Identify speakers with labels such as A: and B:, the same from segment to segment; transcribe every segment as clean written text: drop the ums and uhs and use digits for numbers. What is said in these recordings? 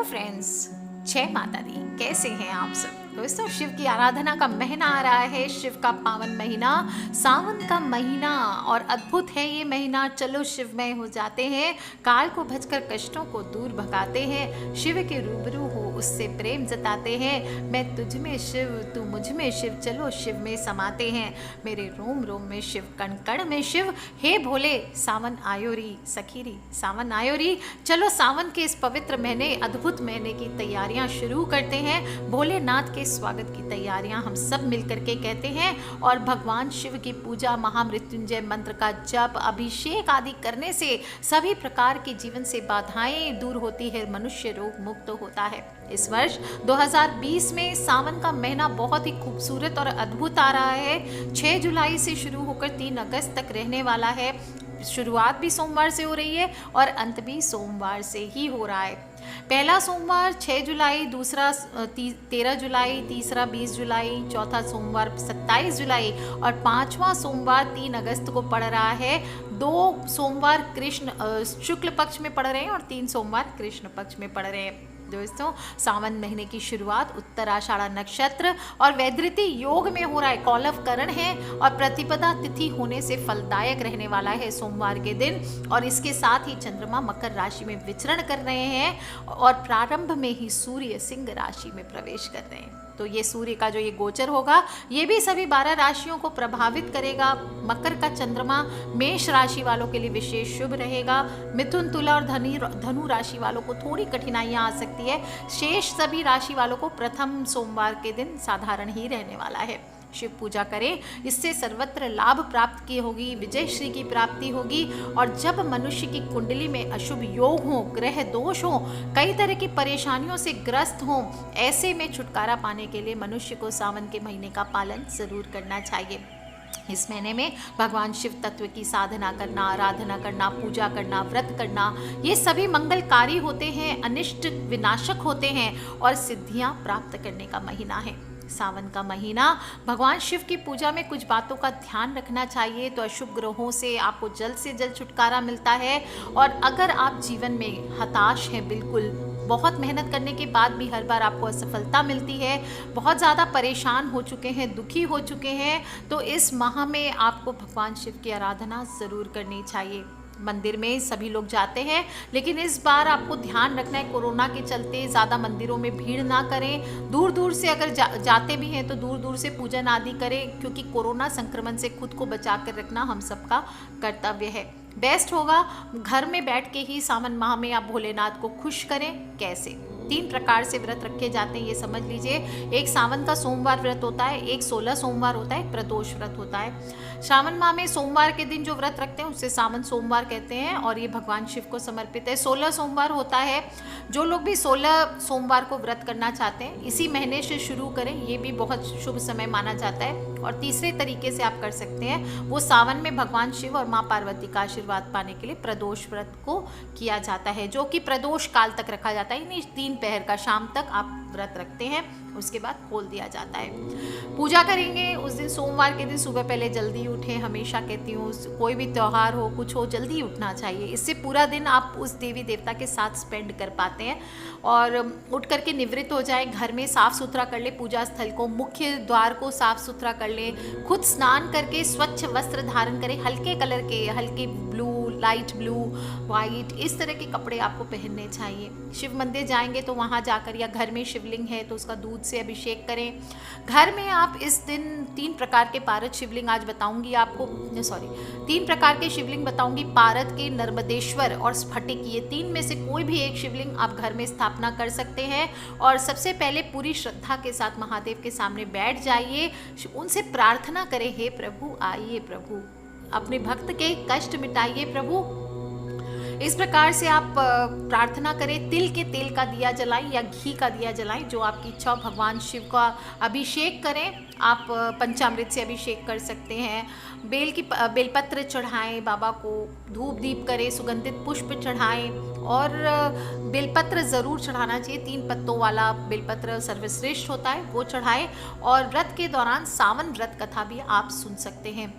A: Friends, जय माता दी। कैसे हैं आप सब दोस्तों? शिव की आराधना का महीना आ रहा है, शिव का पावन महीना, सावन का महीना, और अद्भुत है ये महीना। चलो शिवमय हो जाते हैं, काल को भजकर कष्टों को दूर भगाते हैं, शिव के रूबरू हो उससे प्रेम जताते हैं। मैं तुझ में शिव, तू मुझ में शिव, चलो शिव में समाते हैं। मेरे रोम रोम में शिव, कण कण में शिव, हे भोले सावन आयो री, सखी री सावन आयो री। चलो सावन के इस पवित्र महीने, अद्भुत महीने की तैयारियां शुरू करते हैं। भोलेनाथ के स्वागत की तैयारियां हम सब मिलकर के कहते हैं, और भगवान शिव की पूजा, महामृत्युंजय मंत्र का जप, अभिषेक आदि करने से सभी प्रकार के जीवन से बाधाएं दूर होती है, मनुष्य रोग मुक्त होता है। इस वर्ष 2020 में सावन का महीना बहुत ही खूबसूरत और अद्भुत आ रहा है। 6 जुलाई से शुरू होकर 3 अगस्त तक रहने वाला है। शुरुआत भी सोमवार से हो रही है और अंत भी सोमवार से ही हो रहा है। पहला सोमवार 6 जुलाई, दूसरा 13 जुलाई, तीसरा 20 जुलाई, चौथा सोमवार 27 जुलाई और 5वां सोमवार 3 अगस्त को पड़ रहा है। 2 सोमवार कृष्ण शुक्ल पक्ष में पड़ रहे हैं और 3 सोमवार कृष्ण पक्ष में पड़ रहे हैं। दोस्तों, सावन महीने की शुरुआत उत्तराषाढ़ा नक्षत्र और वैधृति योग में हो रहा है। कौलव करण है और प्रतिपदा तिथि होने से फलदायक रहने वाला है सोमवार के दिन, और इसके साथ ही चंद्रमा मकर राशि में विचरण कर रहे हैं और प्रारंभ में ही सूर्य सिंह राशि में प्रवेश कर रहे हैं। तो ये सूर्य का जो ये गोचर होगा, ये भी सभी 12 राशियों को प्रभावित करेगा। मकर का चंद्रमा मेष राशि वालों के लिए विशेष शुभ रहेगा। मिथुन, तुला और धनु राशि वालों को थोड़ी कठिनाइयां आ सकती है। शेष सभी राशि वालों को प्रथम सोमवार के दिन साधारण ही रहने वाला है। शिव पूजा करें, इससे सर्वत्र लाभ प्राप्त की होगी, विजय श्री की प्राप्ति होगी। और जब मनुष्य की कुंडली में अशुभ योग हो, ग्रह दोष हो, कई तरह की परेशानियों से ग्रस्त हो, ऐसे में छुटकारा पाने के लिए मनुष्य को सावन के महीने का पालन जरूर करना चाहिए। इस महीने में भगवान शिव तत्व की साधना करना, आराधना करना, पूजा करना, व्रत करना, ये सभी मंगलकारी होते हैं, अनिष्ट विनाशक होते हैं और सिद्धियां प्राप्त करने का महीना है। सावन का महीना, भगवान शिव की पूजा में कुछ बातों का ध्यान रखना चाहिए। तो अशुभ ग्रहों से आपको जल्द से जल्द छुटकारा मिलता है। और अगर आप जीवन में हताश हैं, बिल्कुल बहुत मेहनत करने के बाद भी हर बार आपको असफलता मिलती है, बहुत ज़्यादा परेशान हो चुके हैं, दुखी हो चुके हैं, तो इस माह में आपको भगवान शिव की आराधना ज़रूर करनी चाहिए। मंदिर में सभी लोग जाते हैं, लेकिन इस बार आपको ध्यान रखना है, कोरोना के चलते ज़्यादा मंदिरों में भीड़ ना करें। दूर दूर से अगर जाते भी हैं तो दूर दूर से पूजन आदि करें, क्योंकि कोरोना संक्रमण से खुद को बचा कर रखना हम सबका कर्तव्य है। बेस्ट होगा घर में बैठ के ही सावन माह में आप भोलेनाथ को खुश करें। कैसे? 3 प्रकार से व्रत रखे जाते हैं, ये समझ लीजिए। एक सावन का सोमवार व्रत होता है, एक 16 सोमवार होता है, एक प्रदोष व्रत होता है। सावन माह में सोमवार के दिन जो व्रत रखते हैं उसे सावन सोमवार कहते हैं, और ये भगवान शिव को समर्पित है। 16 सोमवार होता है। जो लोग भी 16 सोमवार को व्रत करना चाहते हैं, इसी महीने से शुरू करें, ये भी बहुत शुभ समय माना जाता है। और तीसरे तरीके से आप कर सकते हैं, वो सावन में भगवान शिव और माँ पार्वती का आशीर्वाद पाने के लिए प्रदोष व्रत को किया जाता है, जो कि प्रदोष काल तक रखा जाता है। यानी 3 पहर का शाम तक आप व्रत रखते हैं, उसके बाद खोल दिया जाता है। पूजा करेंगे उस दिन, सोमवार के दिन सुबह पहले जल्दी उठें। हमेशा कहती हूँ, कोई भी त्यौहार हो, कुछ हो, जल्दी उठना चाहिए। इससे पूरा दिन आप उस देवी देवता के साथ स्पेंड कर पाते हैं। और उठ करके निवृत्त हो जाए, घर में साफ सुथरा कर ले, पूजा स्थल को, मुख्य द्वार को साफ सुथरा कर ले, खुद स्नान करके स्वच्छ वस्त्र धारण करें, हल्के कलर के, हल्के ब्लू, लाइट ब्लू, वाइट, इस तरह के कपड़े आपको पहनने चाहिए। शिव मंदिर जाएंगे तो वहाँ जाकर, या घर में शिवलिंग है तो उसका दूध से अभिषेक करें। घर में आप इस दिन 3 प्रकार के पारद शिवलिंग आज बताऊंगी आपको, 3 प्रकार के शिवलिंग बताऊंगी। पारद के, नर्मदेश्वर और स्फटिक, ये 3 में से कोई भी एक शिवलिंग आप घर में स्थापना कर सकते हैं। और सबसे पहले पूरी श्रद्धा के साथ महादेव के सामने बैठ जाइए, उनसे प्रार्थना करें, हे प्रभु आइए प्रभु, अपने भक्त के कष्ट मिटाइए प्रभु। इस प्रकार से आप प्रार्थना करें। तिल के तेल का दिया जलाएं या घी का दिया जलाएं, जो आपकी इच्छा हो। भगवान शिव का अभिषेक करें, आप पंचामृत से अभिषेक कर सकते हैं। बेलपत्र चढ़ाएं बाबा को, धूप दीप करें, सुगंधित पुष्प चढ़ाएं, और बेलपत्र ज़रूर चढ़ाना चाहिए। 3 पत्तों वाला बेलपत्र सर्वश्रेष्ठ होता है, वो चढ़ाएं। और व्रत के दौरान सावन व्रत कथा भी आप सुन सकते हैं।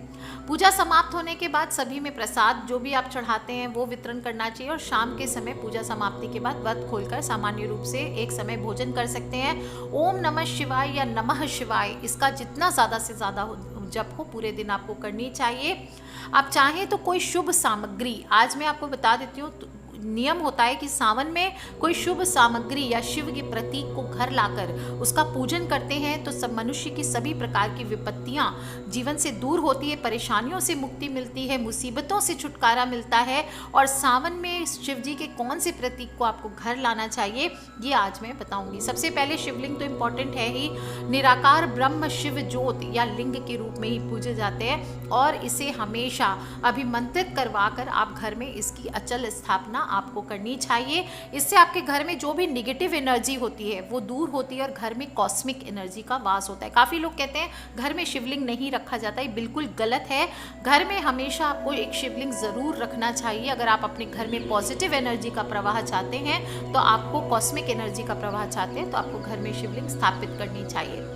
A: पूजा समाप्त होने के बाद सभी में प्रसाद जो भी आप चढ़ाते हैं वो वितरण करना चाहिए, और शाम के समय पूजा समाप्ति के बाद व्रत खोलकर सामान्य रूप से एक समय भोजन कर सकते हैं। ओम नमः शिवाय या नमः शिवाय इसका जितना ज़्यादा से ज़्यादा जप हो पूरे दिन आपको करनी चाहिए। आप चाहें तो कोई शुभ सामग्री, आज मैं आपको बता देती हूँ, नियम होता है कि सावन में कोई शुभ सामग्री या शिव के प्रतीक को घर लाकर उसका पूजन करते हैं तो सब मनुष्य की सभी प्रकार की विपत्तियां जीवन से दूर होती है, परेशानियों से मुक्ति मिलती है, मुसीबतों से छुटकारा मिलता है। और सावन में शिव जी के कौन से प्रतीक को आपको घर लाना चाहिए ये आज मैं बताऊंगी। सबसे पहले शिवलिंग तो इम्पॉर्टेंट है ही, निराकार ब्रह्म शिव ज्योत या लिंग के रूप में ही पूजे जाते हैं, और इसे हमेशा अभिमंत्रित करवा कर आप घर में इसकी अचल स्थापना आपको करनी चाहिए। इससे आपके घर में जो भी निगेटिव एनर्जी होती है वो दूर होती है और घर में कॉस्मिक एनर्जी का वास होता है। काफ़ी लोग कहते हैं घर में शिवलिंग नहीं रखा जाता, ये बिल्कुल गलत है। घर में हमेशा आपको एक शिवलिंग ज़रूर रखना चाहिए। अगर आप अपने घर में पॉजिटिव एनर्जी का प्रवाह चाहते हैं तो आपको कॉस्मिक एनर्जी का प्रवाह चाहते हैं तो आपको घर में शिवलिंग स्थापित करनी चाहिए।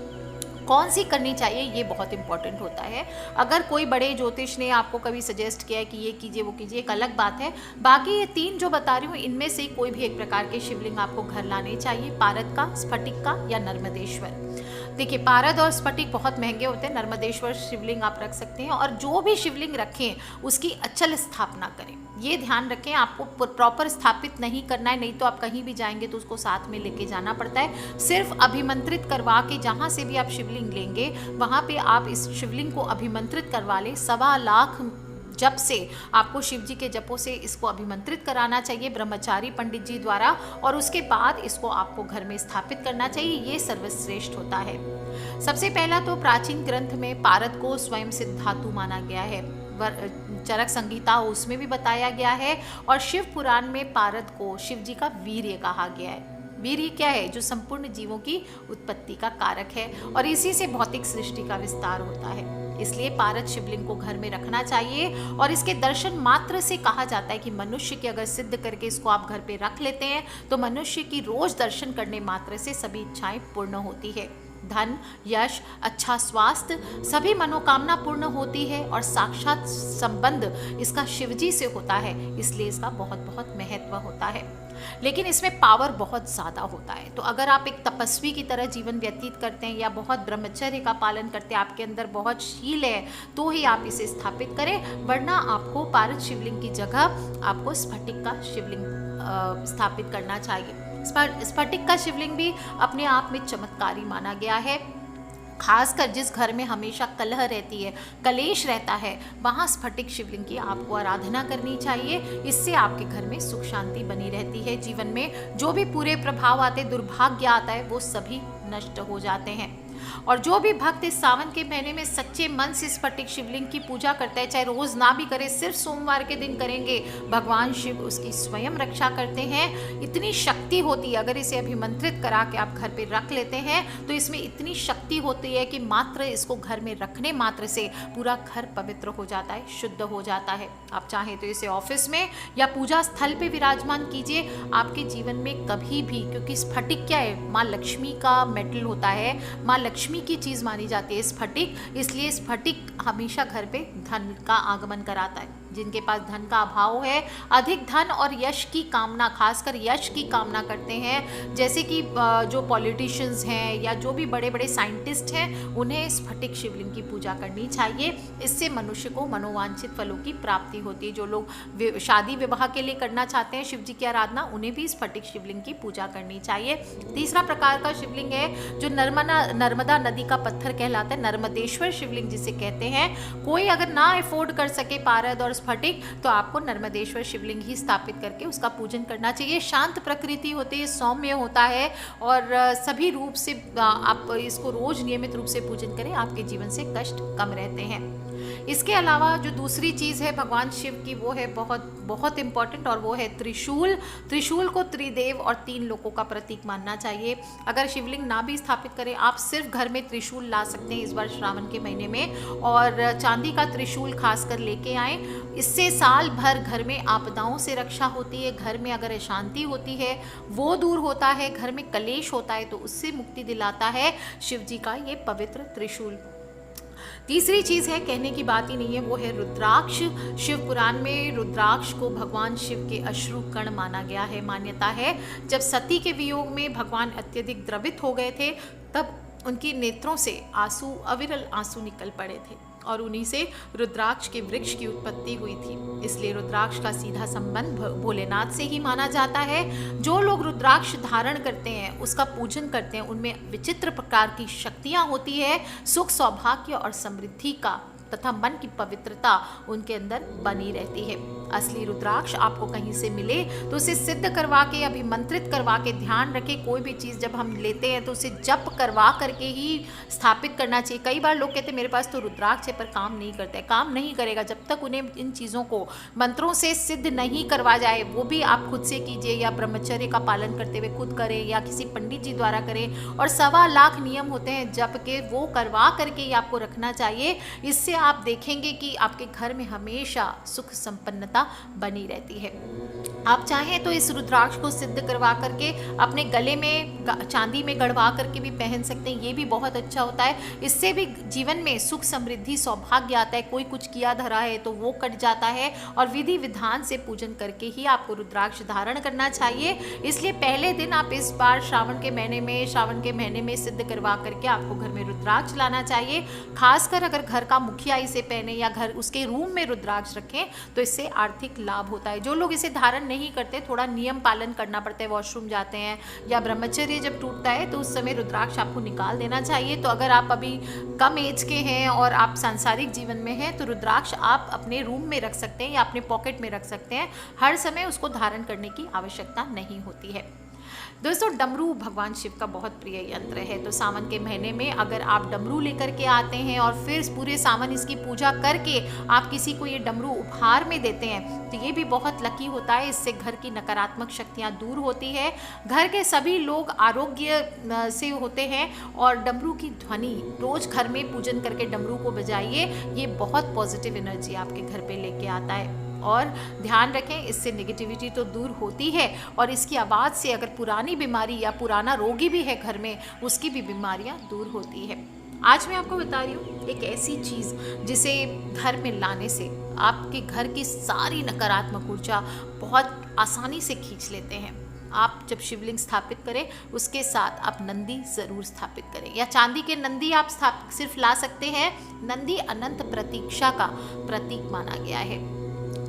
A: कौन सी करनी चाहिए ये बहुत इंपॉर्टेंट होता है। अगर कोई बड़े ज्योतिष ने आपको कभी सजेस्ट किया है कि ये कीजिए वो कीजिए, एक अलग बात है। बाकी ये 3 जो बता रही हूँ इनमें से कोई भी एक प्रकार के शिवलिंग आपको घर लाने चाहिए, पारद का, स्फटिक का या नर्मदेश्वर। देखिए पारद और स्फटिक बहुत महंगे होते हैं, नर्मदेश्वर शिवलिंग आप रख सकते हैं। और जो भी शिवलिंग रखें उसकी अचल स्थापना करें, ये ध्यान रखें। आपको प्रॉपर स्थापित नहीं करना है, नहीं तो आप कहीं भी जाएंगे तो उसको साथ में लेके जाना पड़ता है। सिर्फ अभिमंत्रित करवा के जहाँ से भी आप शिवलिंग लेंगे वहाँ पे आप इस शिवलिंग को अभिमंत्रित करवा लें। 1.25 लाख जप से आपको शिव जी के जपों से इसको अभिमंत्रित कराना चाहिए ब्रह्मचारी पंडित जी द्वारा, और उसके बाद इसको आपको घर में स्थापित करना चाहिए। ये सर्वश्रेष्ठ होता है। सबसे पहला तो प्राचीन ग्रंथ में पारद को स्वयं सिद्ध धातु माना गया है, चरक संहिता उसमें भी बताया गया है, और शिव पुराण में पारद को शिव जी का वीर्य कहा गया है। वीर्य क्या है? जो संपूर्ण जीवों की उत्पत्ति का कारक है, और इसी से भौतिक सृष्टि का विस्तार होता है। इसलिए पारद शिवलिंग को घर में रखना चाहिए। और इसके दर्शन मात्र से कहा जाता है कि मनुष्य की अगर सिद्ध करके इसको आप घर पे रख लेते हैं तो मनुष्य की रोज दर्शन करने मात्र से सभी इच्छाएं पूर्ण होती है। धन, यश, अच्छा स्वास्थ्य, सभी मनोकामना पूर्ण होती है, और साक्षात संबंध इसका शिवजी से होता है। इसलिए इसका बहुत बहुत महत्व होता है। लेकिन इसमें पावर बहुत ज़्यादा होता है। तो अगर आप एक तपस्वी की तरह जीवन व्यतीत करते हैं या बहुत ब्रह्मचर्य का पालन करते हैं, आपके अंदर बहुत शील है, तो ही आप इसे स्थापित करें। वरना आपको पारद शिवलिंग की जगह आपको स्फटिक का शिवलिंग स्थापित करना चाहिए। स्फटिक का शिवलिंग भी अपने आप में चमत्कारी माना गया है। खासकर जिस घर में हमेशा कलह रहती है, कलेश रहता है, वहाँ स्फटिक शिवलिंग की आपको आराधना करनी चाहिए। इससे आपके घर में सुख शांति बनी रहती है। जीवन में जो भी पूरे प्रभाव आते, दुर्भाग्य आता है, वो सभी नष्ट हो जाते हैं। और जो भी भक्त इस सावन के महीने में सच्चे मन से स्फटिक शिवलिंग की पूजा करता है, चाहे रोज ना भी करे, सिर्फ सोमवार के दिन करेंगे, भगवान शिव उसकी स्वयं रक्षा करते हैं। इतनी शक्ति होती है, अगर इसे अभिमंत्रित करा के आप घर पे रख लेते हैं तो इसमें इतनी शक्ति होती है कि मात्र इसको घर में रखने मात्र से पूरा घर पवित्र हो जाता है, शुद्ध हो जाता है। आप चाहें तो इसे ऑफिस में या पूजा स्थल पे विराजमान कीजिए, आपके जीवन में कभी भी, क्योंकि स्फटिक क्या है, माँ लक्ष्मी का मेटल होता है, माँ लक्ष्मी की चीज मानी जाती है स्फटिक, इसलिए स्फटिक हमेशा घर पे धन का आगमन कराता है। जिनके पास धन का अभाव है, अधिक धन और यश की कामना, खासकर यश की कामना करते हैं, जैसे कि जो पॉलिटिशियंस हैं या जो भी बड़े बड़े साइंटिस्ट हैं, उन्हें स्फटिक शिवलिंग की पूजा करनी चाहिए। इससे मनुष्य को मनोवांछित फलों की प्राप्ति होती है। जो लोग शादी विवाह के लिए करना चाहते हैं शिव जी की आराधना, उन्हें भी स्फटिक शिवलिंग की पूजा करनी चाहिए। तीसरा प्रकार का शिवलिंग है जो नर्मदा नदी का पत्थर कहलाता है, नर्मदेश्वर शिवलिंग जिसे कहते हैं। कोई अगर ना अफोर्ड कर सके पारद और स्फटिक, तो आपको नर्मदेश्वर शिवलिंग ही स्थापित करके उसका पूजन करना चाहिए। शांत प्रकृति होती है, सौम्य होता है, और सभी रूप से आप इसको रोज नियमित रूप से पूजन करें, आपके जीवन से कष्ट कम रहते हैं। इसके अलावा जो दूसरी चीज़ है भगवान शिव की, वो है बहुत बहुत इम्पॉर्टेंट, और वो है त्रिशूल। त्रिशूल को त्रिदेव और 3 लोकों का प्रतीक मानना चाहिए। अगर शिवलिंग ना भी स्थापित करें, आप सिर्फ घर में त्रिशूल ला सकते हैं इस बार श्रावण के महीने में, और चांदी का त्रिशूल खासकर लेके आए। इससे साल भर घर में आपदाओं से रक्षा होती है, घर में अगर अशांति होती है वो दूर होता है, घर में कलेश होता है तो उससे मुक्ति दिलाता है शिव जी का ये पवित्र त्रिशूल। तीसरी चीज है, कहने की बात ही नहीं है, वो है रुद्राक्ष। शिव पुराण में रुद्राक्ष को भगवान शिव के अश्रु कण माना गया है। मान्यता है जब सती के वियोग में भगवान अत्यधिक द्रवित हो गए थे, तब उनकी नेत्रों से आंसू, अविरल आंसू निकल पड़े थे और उन्हीं से रुद्राक्ष के वृक्ष की उत्पत्ति हुई थी। इसलिए रुद्राक्ष का सीधा संबंध भोलेनाथ से ही माना जाता है। जो लोग रुद्राक्ष धारण करते हैं, उसका पूजन करते हैं, उनमें विचित्र प्रकार की शक्तियां होती है। सुख, सौभाग्य और समृद्धि का तथा मन की पवित्रता उनके अंदर बनी रहती है। असली रुद्राक्ष आपको कहीं से मिले तो उसे सिद्ध करवा के, अभिमंत्रित करवा के, ध्यान रखे कोई भी चीज़ जब हम लेते हैं तो उसे जप करवा करके ही स्थापित करना चाहिए। कई बार लोग कहते हैं मेरे पास तो रुद्राक्ष है पर काम नहीं करता है। काम नहीं करेगा जब तक उन्हें इन चीज़ों को मंत्रों से सिद्ध नहीं करवा जाए। वो भी आप खुद से कीजिए या ब्रह्मचर्य का पालन करते हुए खुद करें या किसी पंडित जी द्वारा करें। और 1.25 लाख नियम होते हैं जप के, वो करवा करके ही आपको रखना चाहिए। इससे आप देखेंगे कि आपके घर में हमेशा सुख संपन्नता बनी रहती है। आप चाहें तो इस रुद्राक्ष को सिद्ध करवा करके अपने गले में चांदी में गढ़वा करके भी पहन सकते हैं, ये भी बहुत अच्छा होता है। इससे भी जीवन में सुख, समृद्धि, सौभाग्य आता है। कोई कुछ किया धरा है तो वो कट जाता है। और विधि विधान से पूजन करके ही आपको रुद्राक्ष धारण करना चाहिए। इसलिए पहले दिन आप इस बार श्रावण के महीने में सिद्ध करवा करके आपको घर में रुद्राक्ष लाना चाहिए। खासकर अगर घर का मुखिया इसे पहने या घर उसके रूम में रुद्राक्ष रखें तो इससे आर्थिक लाभ होता है। जो लोग इसे धारण नहीं करते, थोड़ा नियम पालन करना पड़ता है, वॉशरूम जाते हैं या ब्रह्मचर्य जब टूटता है तो उस समय रुद्राक्ष आपको निकाल देना चाहिए। तो अगर आप अभी कम एज के हैं और आप सांसारिक जीवन में हैं तो रुद्राक्ष आप अपने रूम में रख सकते हैं या अपने पॉकेट में रख सकते हैं। हर समय उसको धारण करने की आवश्यकता नहीं होती है। दोस्तों, डमरू भगवान शिव का बहुत प्रिय यंत्र है। तो सावन के महीने में अगर आप डमरू लेकर के आते हैं और फिर पूरे सावन इसकी पूजा करके आप किसी को ये डमरू उपहार में देते हैं तो ये भी बहुत लकी होता है। इससे घर की नकारात्मक शक्तियाँ दूर होती है, घर के सभी लोग आरोग्य से होते हैं। और डमरू की ध्वनि रोज घर में पूजन करके डमरू को बजाइए, ये बहुत पॉजिटिव एनर्जी आपके घर पे लेके आता है। और ध्यान रखें, इससे नेगेटिविटी तो दूर होती है और इसकी आवाज़ से अगर पुरानी बीमारी या पुराना रोगी भी है घर में, उसकी भी बीमारियां दूर होती है। आज मैं आपको बता रही हूँ एक ऐसी चीज़ जिसे घर में लाने से आपके घर की सारी नकारात्मक ऊर्जा बहुत आसानी से खींच लेते हैं। आप जब शिवलिंग स्थापित करें उसके साथ आप नंदी ज़रूर स्थापित करें, या चांदी के नंदी आप सिर्फ ला सकते हैं। नंदी अनंत प्रतीक्षा का प्रतीक माना गया है।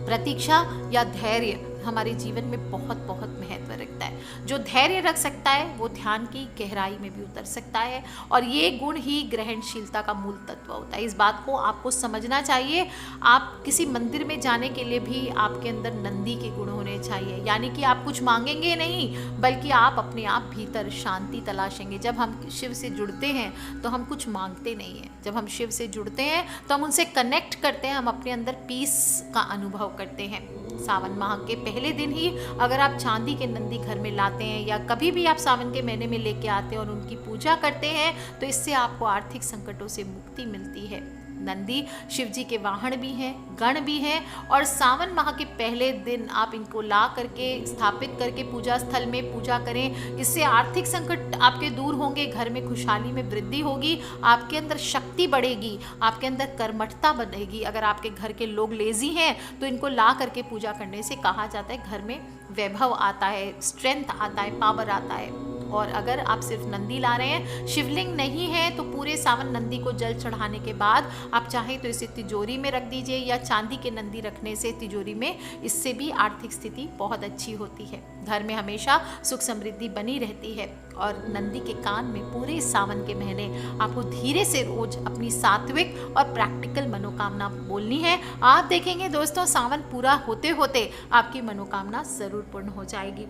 A: प्रतीक्षा या धैर्य हमारे जीवन में बहुत बहुत महत्व रखता है। जो धैर्य रख सकता है वो ध्यान की गहराई में भी उतर सकता है और ये गुण ही ग्रहणशीलता का मूल तत्व होता है। इस बात को आपको समझना चाहिए। आप किसी मंदिर में जाने के लिए भी आपके अंदर नंदी के गुण होने चाहिए, यानी कि आप कुछ मांगेंगे नहीं बल्कि आप अपने आप भीतर शांति तलाशेंगे। जब हम शिव से जुड़ते हैं तो हम कुछ मांगते नहीं हैं। जब हम शिव से जुड़ते हैं तो हम उनसे कनेक्ट करते हैं, हम अपने अंदर पीस का अनुभव करते हैं। सावन माह के पहले दिन ही अगर आप चांदी के नंदी घर में लाते हैं या कभी भी आप सावन के महीने में लेके आते हैं और उनकी पूजा करते हैं तो इससे आपको आर्थिक संकटों से मुक्ति मिलती है। नंदी शिव जी के वाहन भी हैं, गण भी हैं और सावन माह के पहले दिन आप इनको ला करके स्थापित करके पूजा स्थल में पूजा करें। इससे आर्थिक संकट आपके दूर होंगे, घर में खुशहाली में वृद्धि होगी, आपके अंदर शक्ति बढ़ेगी, आपके अंदर कर्मठता बढ़ेगी। अगर आपके घर के लोग लेजी हैं तो इनको ला करके पूजा करने से कहा जाता है घर में वैभव आता है, स्ट्रेंथ आता है, पावर आता है। और अगर आप सिर्फ नंदी ला रहे हैं, शिवलिंग नहीं है, तो पूरे सावन नंदी को जल चढ़ाने के बाद आप चाहें तो इसे तिजोरी में रख दीजिए या चांदी के नंदी रखने से तिजोरी में, इससे भी आर्थिक स्थिति बहुत अच्छी होती है। घर में हमेशा सुख समृद्धि बनी रहती है। और नंदी के कान में पूरे सावन के महीने आपको धीरे से रोज अपनी सात्विक और प्रैक्टिकल मनोकामना बोलनी है। आप देखेंगे दोस्तों, सावन पूरा होते होते आपकी मनोकामना जरूर पूर्ण हो जाएगी।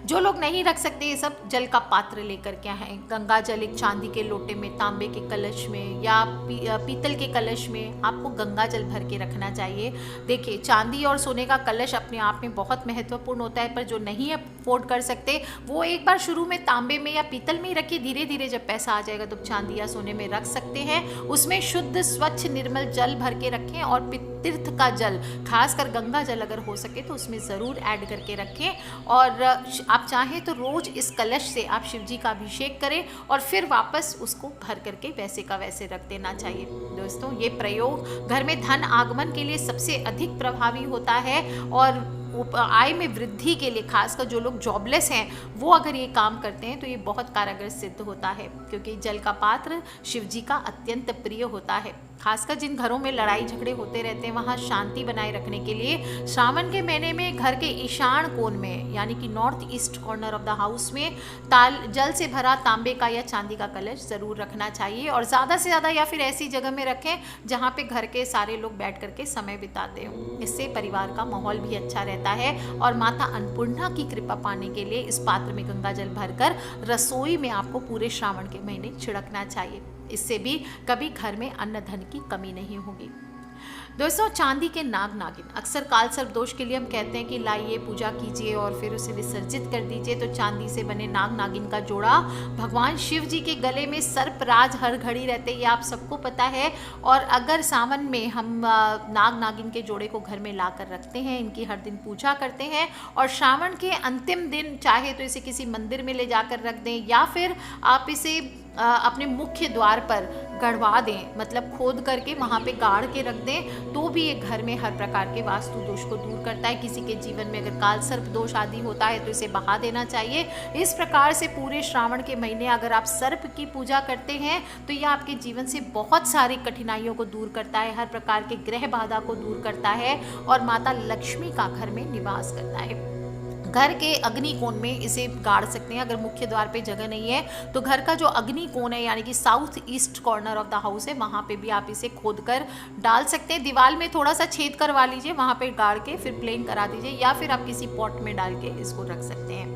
A: जो लोग नहीं रख सकते ये सब, जल का पात्र लेकर के आए। गंगा जल एक चांदी के लोटे में, तांबे के कलश में या पीतल के कलश में आपको गंगा जल भर के रखना चाहिए। देखिए, चांदी और सोने का कलश अपने आप में बहुत महत्वपूर्ण होता है, पर जो नहीं अफोर्ड कर सकते, वो एक बार शुरू में तांबे में या पीतल में ही रखिए, धीरे धीरे जब पैसा आ जाएगा तो चांदी या सोने में रख सकते हैं। उसमें शुद्ध स्वच्छ निर्मल जल भर के रखें और तीर्थ का जल, खासकर गंगा जल अगर हो सके तो उसमें ज़रूर ऐड करके रखें। और आप चाहें तो रोज़ इस कलश से आप शिव जी का अभिषेक करें और फिर वापस उसको भर करके वैसे का वैसे रख देना चाहिए। दोस्तों, ये प्रयोग घर में धन आगमन के लिए सबसे अधिक प्रभावी होता है और आय में वृद्धि के लिए, खासकर जो लोग जॉबलेस हैं वो अगर ये काम करते हैं तो ये बहुत कारगर सिद्ध होता है, क्योंकि जल का पात्र शिव जी का अत्यंत प्रिय होता है। खासकर जिन घरों में लड़ाई झगड़े होते रहते हैं वहाँ शांति बनाए रखने के लिए श्रावण के महीने में घर के ईशान कोण में, यानी कि north east corner of the house में जल से भरा तांबे का या चांदी का कलश ज़रूर रखना चाहिए। और ज़्यादा से ज़्यादा या फिर ऐसी जगह में रखें जहाँ पे घर के सारे लोग बैठ करके समय बिताते हो। इससे परिवार का माहौल भी अच्छा रहता है। और माता अन्नपूर्णा की कृपा पाने के लिए इस पात्र में गंगा जल भरकर रसोई में आपको पूरे श्रावण के महीने छिड़कना चाहिए। इससे भी कभी घर में अन्न धन की कमी नहीं होगी। दोस्तों, चांदी के नाग नागिन, अक्सर काल सर्प दोष के लिए हम कहते हैं कि लाइए पूजा कीजिए और फिर उसे विसर्जित कर दीजिए। तो चांदी से बने नाग नागिन का जोड़ा भगवान शिव जी के गले में सर्पराज हर घड़ी रहते, ये आप सबको पता है। और अगर सावन में हम नाग नागिन के जोड़े को घर में ला कर रखते हैं, इनकी हर दिन पूजा करते हैं और श्रावण के अंतिम दिन चाहे तो इसे किसी मंदिर में ले जाकर रख दें या फिर आप इसे अपने मुख्य द्वार पर गड़वा दें, मतलब खोद करके वहाँ पे गाड़ के रख दें, तो भी ये घर में हर प्रकार के वास्तु दोष को दूर करता है। किसी के जीवन में अगर काल सर्प दोष आदि होता है तो इसे बहा देना चाहिए। इस प्रकार से पूरे श्रावण के महीने अगर आप सर्प की पूजा करते हैं तो यह आपके जीवन से बहुत सारी कठिनाइयों को दूर करता है, हर प्रकार के ग्रह बाधा को दूर करता है और माता लक्ष्मी का घर में निवास करता है। घर के अग्नि कोण में इसे गाड़ सकते हैं। अगर मुख्य द्वार पे जगह नहीं है तो घर का जो अग्नि कोण है, यानी कि south east corner of the house है, वहाँ पे भी आप इसे खोद कर डाल सकते हैं। दीवार में थोड़ा सा छेद करवा लीजिए, वहाँ पे गाड़ के फिर प्लेन करा दीजिए या फिर आप किसी पॉट में डाल के इसको रख सकते हैं।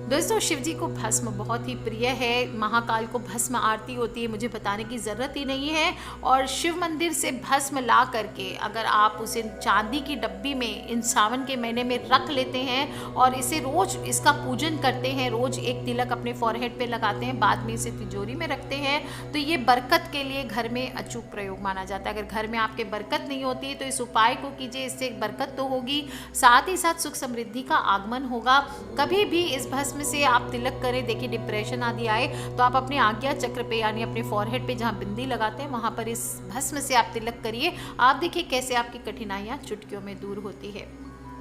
A: दोस्तों, शिव जी को भस्म बहुत ही प्रिय है। महाकाल को भस्म आरती होती है, मुझे बताने की ज़रूरत ही नहीं है। और शिव मंदिर से भस्म ला करके अगर आप उसे चांदी की डब्बी में इन सावन के महीने में रख लेते हैं और इसे रोज़ इसका पूजन करते हैं, रोज़ एक तिलक अपने फॉरहेड पे लगाते हैं, बाद में इसे तिजोरी में रखते हैं, तो ये बरकत के लिए घर में अचूक प्रयोग माना जाता है। अगर घर में आपके बरकत नहीं होती तो इस उपाय को कीजिए, इससे बरकत तो होगी, साथ ही साथ सुख समृद्धि का आगमन होगा। कभी भी इस भस्म से आप तिलक करें, देखिए डिप्रेशन आदि आए तो आप अपने आज्ञा चक्र पे यानी अपने फॉरहेड पे जहाँ बिंदी लगाते हैं वहाँ पर इस भस्म से आप तिलक करिए। आप देखिए कैसे आपकी कठिनाइयाँ चुटकियों में दूर होती है।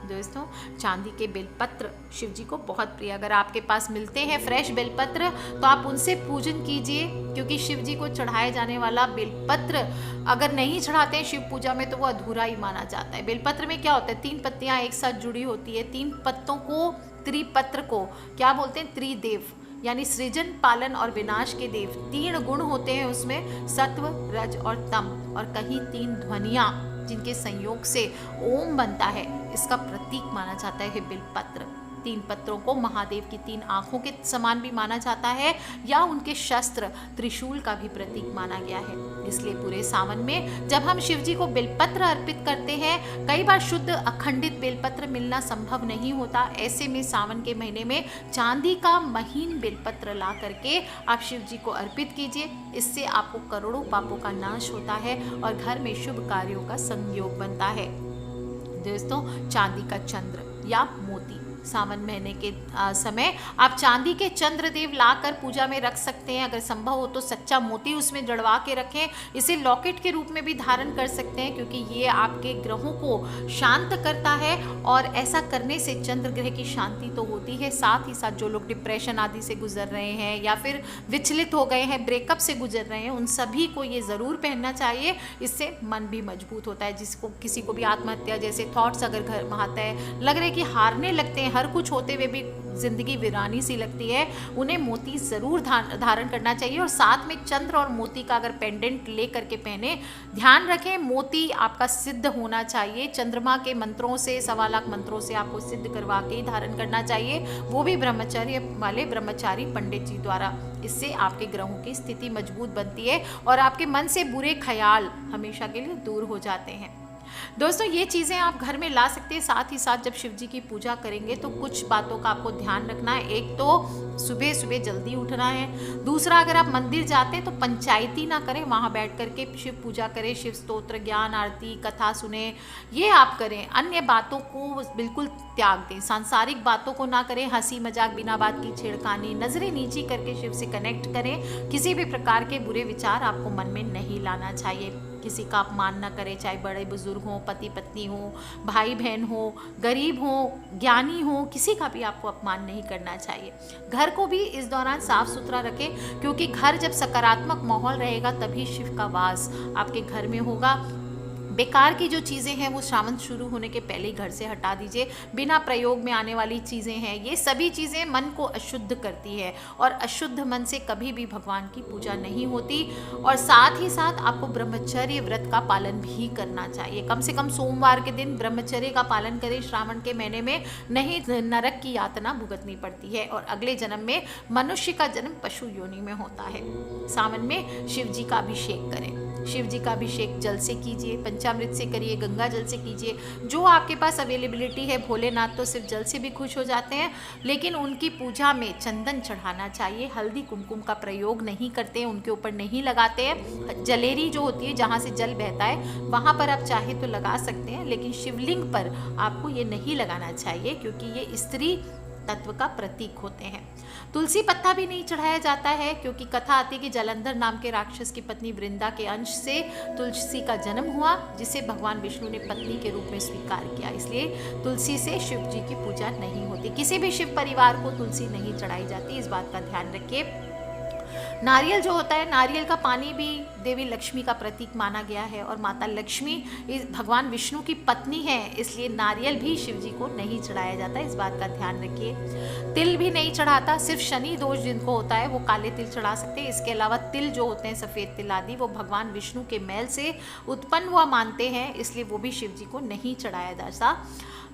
A: दोस्तों, चांदी के बेलपत्र शिव जी को बहुत प्रिय, अगर आपके पास मिलते हैं फ्रेश बेलपत्र तो आप उनसे पूजन कीजिए, क्योंकि शिव जी को चढ़ाए जाने वाला बेलपत्र अगर नहीं चढ़ाते हैं शिव पूजा में तो वो अधूरा ही माना जाता है। बेलपत्र में क्या होता है, 3 पत्तियां एक साथ जुड़ी होती है। 3 पत्तों को, त्रिपत्र को क्या बोलते हैं, त्रिदेव, यानी सृजन, पालन और विनाश के देव। 3 गुण होते हैं उसमें, सत्व, रज और तम, और कहीं 3 ध्वनियाँ जिनके संयोग से ओम बनता है, इसका प्रतीक माना जाता है बेलपत्र। 3 पत्रों को महादेव की 3 आंखों के समान भी माना जाता है या उनके शस्त्र त्रिशूल का भी प्रतीक माना गया है। इसलिए पूरे सावन में जब हम शिव जी को बेलपत्र अर्पित करते हैं, कई बार शुद्ध अखंडित बेलपत्र मिलना संभव नहीं होता। ऐसे में सावन के महीने में चांदी का महीन बेलपत्र ला करके आप शिव जी को अर्पित कीजिए। इससे आपको करोड़ों पापों का नाश होता है और घर में शुभ कार्यों का संयोग बनता है। दोस्तों, चांदी का चंद्र या मोती, सावन महीने के समय आप चांदी के चंद्रदेव लाकर पूजा में रख सकते हैं। अगर संभव हो तो सच्चा मोती उसमें जड़वा के रखें। इसे लॉकेट के रूप में भी धारण कर सकते हैं, क्योंकि ये आपके ग्रहों को शांत करता है और ऐसा करने से चंद्र ग्रह की शांति तो होती है, साथ ही साथ जो लोग डिप्रेशन आदि से गुजर रहे हैं या फिर विचलित हो गए हैं, ब्रेकअप से गुजर रहे हैं, उन सभी को ये ज़रूर पहनना चाहिए। इससे मन भी मजबूत होता है। जिसको किसी को भी आत्महत्या जैसे थॉट्स अगर घर में आता है, लग रहा है कि हारने लगते हैं, हर कुछ होते हुए भी जिंदगी वीरानी सी लगती है, उन्हें मोती ज़रूर धारण करना चाहिए। और साथ में चंद्र और मोती का अगर पेंडेंट ले करके पहने, ध्यान रखें मोती आपका सिद्ध होना चाहिए। चंद्रमा के मंत्रों से, 1.25 लाख मंत्रों से आपको सिद्ध करवा के ही धारण करना चाहिए, वो भी ब्रह्मचर्य वाले ब्रह्मचारी पंडित जी द्वारा। इससे आपके ग्रहों की स्थिति मजबूत बनती है और आपके मन से बुरे ख्याल हमेशा के लिए दूर हो जाते हैं। दोस्तों ये चीज़ें आप घर में ला सकते हैं। साथ ही साथ जब शिव जी की पूजा करेंगे तो कुछ बातों का आपको ध्यान रखना है। एक तो सुबह सुबह जल्दी उठना है। दूसरा, अगर आप मंदिर जाते हैं तो पंचायती ना करें, वहाँ बैठ करके शिव पूजा करें, शिव स्तोत्र, ज्ञान आरती, कथा सुने, ये आप करें। अन्य बातों को बिल्कुल त्याग दें, सांसारिक बातों को ना करें, हंसी मजाक, बिना बात की छेड़खानी, नजरें नीची करके शिव से कनेक्ट करें। किसी भी प्रकार के बुरे विचार आपको मन में नहीं लाना चाहिए। किसी का अपमान ना करें, चाहे बड़े बुजुर्ग हों, पति पत्नी हो, भाई बहन हो, गरीब हो, ज्ञानी हो, किसी का भी आपको अपमान नहीं करना चाहिए। घर को भी इस दौरान साफ सुथरा रखें, क्योंकि घर जब सकारात्मक माहौल रहेगा तभी शिव का वास आपके घर में होगा। बेकार की जो चीज़ें हैं वो श्रावण शुरू होने के पहले ही घर से हटा दीजिए। बिना प्रयोग में आने वाली चीज़ें हैं, ये सभी चीज़ें मन को अशुद्ध करती है और अशुद्ध मन से कभी भी भगवान की पूजा नहीं होती। और साथ ही साथ आपको ब्रह्मचर्य व्रत का पालन भी करना चाहिए। कम से कम सोमवार के दिन ब्रह्मचर्य का पालन करें श्रावण के महीने में, नहीं नरक की यातना भुगतनी पड़ती है और अगले जन्म में मनुष्य का जन्म पशु योनि में होता है। सावन में शिव जी का अभिषेक करें। शिव जी का अभिषेक जल से कीजिए, पंचामृत से करिए, गंगा जल से कीजिए, जो आपके पास अवेलेबिलिटी है। भोलेनाथ तो सिर्फ जल से भी खुश हो जाते हैं, लेकिन उनकी पूजा में चंदन चढ़ाना चाहिए। हल्दी कुमकुम का प्रयोग नहीं करते हैं, उनके ऊपर नहीं लगाते हैं। जलेरी जो होती है, जहाँ से जल बहता है, वहाँ पर आप चाहे तो लगा सकते हैं, लेकिन शिवलिंग पर आपको ये नहीं लगाना चाहिए, क्योंकि ये स्त्री तत्व का प्रतीक होते हैं। तुलसी पत्ता भी नहीं चढ़ाया जाता है, क्योंकि कथा आती है कि जलंधर नाम के राक्षस की पत्नी वृंदा के अंश से तुलसी का जन्म हुआ, जिसे भगवान विष्णु ने पत्नी के रूप में स्वीकार किया। इसलिए तुलसी से शिव जी की पूजा नहीं होती। किसी भी शिव परिवार को तुलसी नहीं चढ़ाई जाती, इस बात का ध्यान रखिए। नारियल जो होता है, नारियल का पानी भी देवी लक्ष्मी का प्रतीक माना गया है और माता लक्ष्मी भगवान विष्णु की पत्नी है, इसलिए नारियल भी शिव जी को नहीं चढ़ाया जाता, इस बात का ध्यान रखिए। तिल भी नहीं चढ़ाता, सिर्फ शनि दोष जिनको होता है वो काले तिल चढ़ा सकते हैं। इसके अलावा तिल जो होते हैं, सफ़ेद तिल आदि, वो भगवान विष्णु के मैल से उत्पन्न हुआ मानते हैं, इसलिए वो भी शिव जी को नहीं चढ़ाया जाता।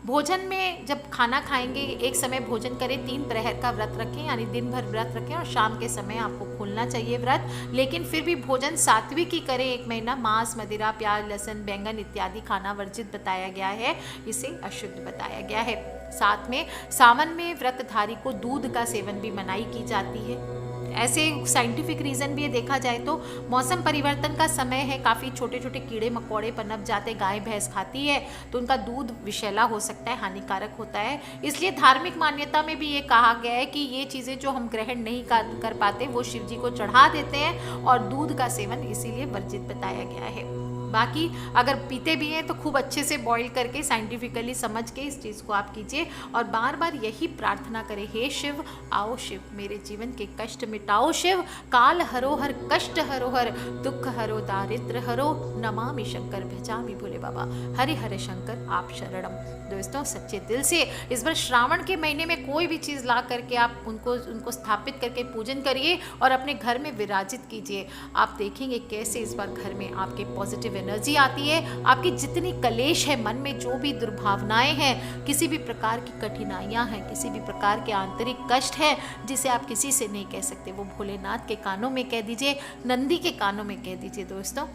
A: भोजन में जब खाना खाएंगे, एक समय भोजन करें, 3 प्रहर का व्रत रखें, यानी दिन भर व्रत रखें और शाम के समय आपको खोलना चाहिए व्रत। लेकिन फिर भी भोजन सात्विक ही करें। 1 महीना मांस, मदिरा, प्याज, लहसुन, बैंगन इत्यादि खाना वर्जित बताया गया है, इसे अशुद्ध बताया गया है। साथ में सावन में व्रतधारी को दूध का सेवन भी मनाही की जाती है। ऐसे साइंटिफिक रीज़न भी है, देखा जाए तो मौसम परिवर्तन का समय है, काफ़ी छोटे छोटे कीड़े मकोड़े पनप जाते, गाय भैंस खाती है तो उनका दूध विषैला हो सकता है, हानिकारक होता है। इसलिए धार्मिक मान्यता में भी ये कहा गया है कि ये चीज़ें जो हम ग्रहण नहीं कर पाते वो शिव जी को चढ़ा देते हैं और दूध का सेवन इसीलिए वर्जित बताया गया है। बाकी अगर पीते भी हैं तो खूब अच्छे से बॉईल करके साइंटिफिकली समझ के इस चीज़ को आप कीजिए और बार बार यही प्रार्थना करें, हे शिव आओ शिव, मेरे जीवन के कष्ट मिटाओ शिव, काल हरो हर, कष्ट हरो हर, दुख हरो, दारिद्र हरो, नमामि शंकर, भजामि भोले बाबा, हरे हरे शंकर आप शरणम। दोस्तों सच्चे दिल से इस बार श्रावण के महीने में कोई भी चीज़ ला करके आप उनको स्थापित करके पूजन करिए और अपने घर में विराजित कीजिए। आप देखेंगे कैसे इस बार घर में आपके पॉजिटिव एनर्जी आती है। आपकी जितनी कलेश है मन में, जो भी दुर्भावनाएं हैं, किसी भी प्रकार की कठिनाइयां हैं, किसी भी प्रकार के आंतरिक कष्ट है जिसे आप किसी से नहीं कह सकते, वो भोलेनाथ के कानों में कह दीजिए, नंदी के कानों में कह दीजिए दोस्तों,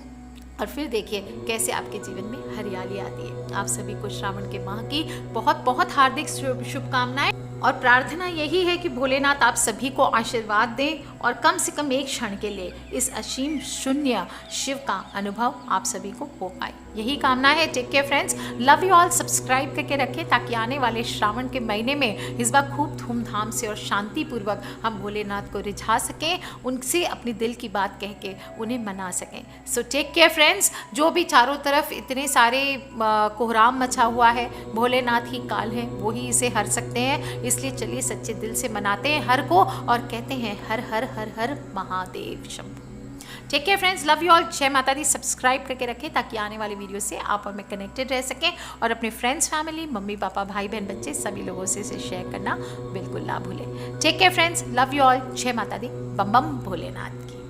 A: और फिर देखिए कैसे आपके जीवन में हरियाली आती है। आप सभी को श्रावण के माह की बहुत बहुत हार्दिक शुभकामनाएं और प्रार्थना यही है कि भोलेनाथ आप सभी को आशीर्वाद दें और कम से कम एक क्षण के लिए इस असीम शून्य शिव का अनुभव आप सभी को हो पाए, यही कामना है। Take care friends, love you all. Subscribe करके रखें ताकि आने वाले श्रावण के महीने में इस बार खूब धूमधाम से और शांतिपूर्वक हम भोलेनाथ को रिझा सकें, उनसे अपनी दिल की बात कह के उन्हें मना सकें। So take care friends. जो भी चारों तरफ इतने सारे कोहराम मचा हुआ है, भोलेनाथ ही काल है, वो ही इसे हर सकते हैं, इसलिए चलिए सच्चे दिल से मनाते हैं हर को और कहते हैं हर हर हर हर Mahadev Shambhu. Take care friends, love you all. जय माता दी। सब्सक्राइब करके रखें ताकि आने वाली वीडियो से आप और मैं कनेक्टेड रह सकें और अपने फ्रेंड्स, फैमिली, मम्मी पापा, भाई बहन, बच्चे सभी लोगों से इसे शेयर करना बिल्कुल ना भूलें। Take care friends, love you all. जय माता दी। बम बम भोलेनाथ की।